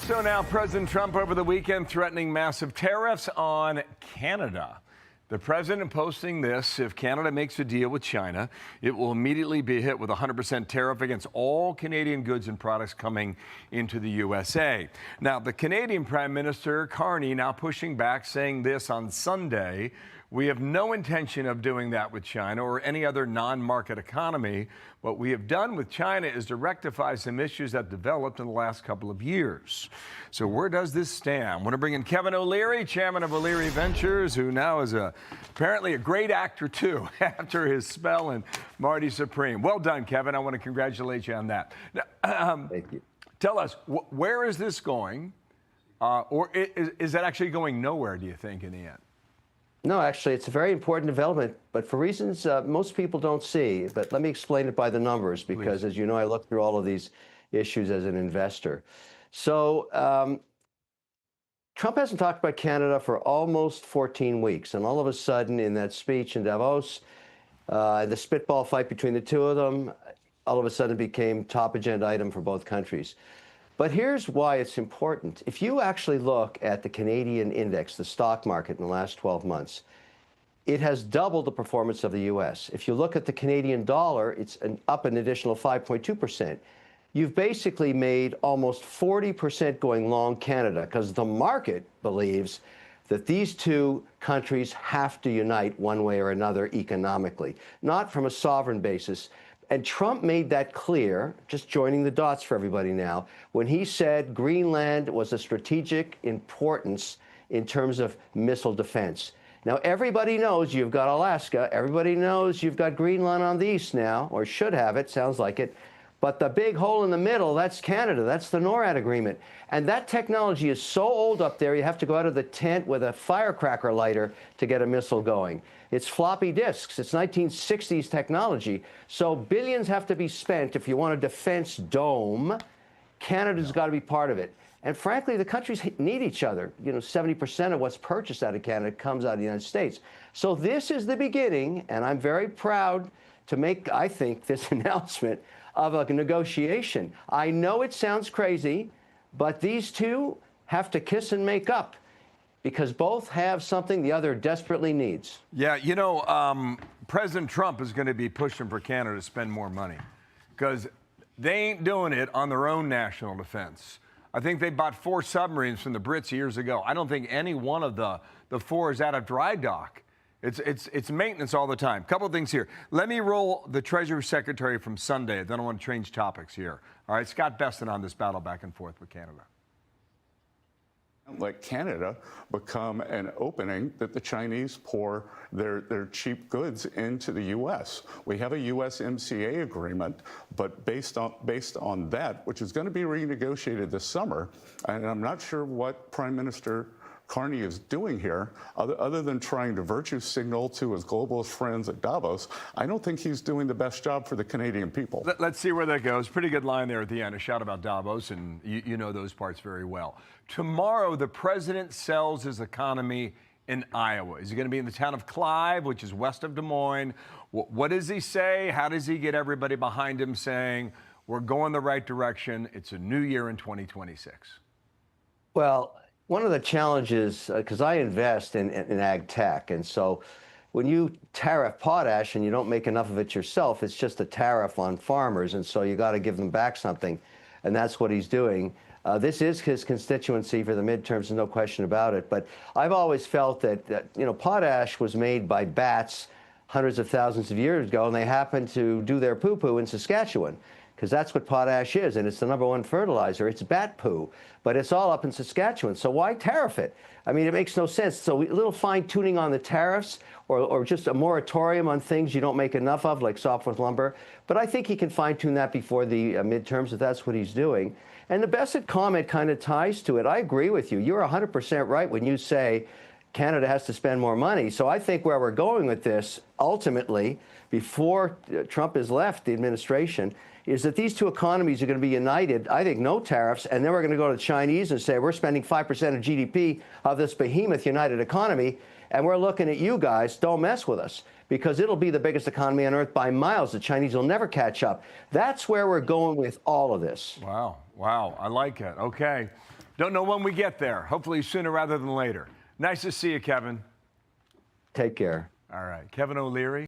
So now President Trump over the weekend threatening massive tariffs on Canada. The president posting this: if Canada makes a deal with China, it will immediately be hit with a 100% tariff against all Canadian goods and products coming into the USA. Now, the Canadian Prime Minister Carney now pushing back, saying this on Sunday: we have no intention of doing that with China or any other non-market economy. What we have done with China is to rectify some issues that developed in the last couple of years. So where does this stand? I want to bring in Kevin O'Leary, chairman of O'Leary Ventures, who now is apparently a great actor too after his spell in Marty Supreme. Well done, Kevin. I want to congratulate you on that. Now, Thank you. Tell us, where is this going? Or is it actually going nowhere, do you think, in the end? No, actually, it's a very important development, but for reasons most people don't see. But let me explain it by the numbers, because, as you know, I look through all of these issues as an investor. So Trump hasn't talked about Canada for almost 14 weeks. And all of a sudden, in that speech in Davos, the spitball fight between the two of them, all of a sudden became top agenda item for both countries. But here's why it's important. If you actually look at the Canadian index, the stock market in the last 12 months, it has doubled the performance of the U.S. If you look at the Canadian dollar, it's up an additional 5.2%. You've basically made almost 40% going long Canada, because the market believes that these two countries have to unite one way or another economically, not from a sovereign basis. And Trump made that clear, just joining the dots for everybody now, when he said Greenland was a strategic importance in terms of missile defense. Now, everybody knows you've got Alaska. Everybody knows you've got Greenland on the east now, or should have it, sounds like it. But the big hole in the middle, that's Canada. That's the NORAD agreement. And that technology is so old up there, you have to go out of the tent with a firecracker lighter to get a missile going. It's floppy disks. It's 1960s technology. So billions have to be spent if you want a defense dome. Canada's got to be part of it. And frankly, the countries need each other. You know, 70% of what's purchased out of Canada comes out of the United States. So this is the beginning, and I'm very proud to make, I think, this announcement of a negotiation. I know it sounds crazy, but these two have to kiss and make up, because both have something the other desperately needs. Yeah, you know, President Trump is going to be pushing for Canada to spend more money, because they ain't doing it on their own national defense. I think they bought 4 submarines from the Brits years ago. I don't think any one of the 4 is out of dry dock. It's maintenance all the time. Couple of things here. Let me roll the Treasury Secretary from Sunday. Then I want to change topics here. All right, Scott Besson on this battle back and forth with Canada. Let Canada become an opening that the Chinese pour their cheap goods into the U.S. We have a USMCA agreement, but based on that, which is going to be renegotiated this summer, and I'm not sure what Prime Minister Carney is doing here, other than trying to virtue signal to his globalist friends at Davos. I don't think he's doing the best job for the Canadian people. Let's see where that goes. Pretty good line there at the end, a shout about Davos, and you know those parts very well. Tomorrow, the president sells his economy in Iowa. Is he going to be in the town of Clive, which is west of Des Moines? What does he say? How does he get everybody behind him saying, we're going the right direction, it's a new year in 2026? Well, one of the challenges, because I invest in ag tech, and so when you tariff potash and you don't make enough of it yourself, it's just a tariff on farmers, and so you got to give them back something, and that's what he's doing. This is his constituency for the midterms, no question about it. But I've always felt that you know, potash was made by bats hundreds of thousands of years ago, and they happened to do their poo-poo in Saskatchewan, because that's what potash is, and it's the #1 fertilizer. It's bat poo, but it's all up in Saskatchewan. So why tariff it? I mean, it makes no sense. So a little fine-tuning on the tariffs, or just a moratorium on things you don't make enough of, like softwood lumber. But I think he can fine-tune that before the midterms, if that's what he's doing. And the Bessett comment kind of ties to it. I agree with you. You're 100% right when you say Canada has to spend more money. So I think where we're going with this, ultimately, before Trump has left the administration, is that these two economies are going to be united. I think no tariffs, and then we're going to go to the Chinese and say we're spending 5% of GDP of this behemoth united economy, and we're looking at you guys, don't mess with us, because it'll be the biggest economy on earth by miles. The Chinese will never catch up. That's where we're going with all of this. Wow. Wow. I like it. Okay. Don't know when we get there. Hopefully sooner rather than later. Nice to see you, Kevin. Take care. All right. Kevin O'Leary.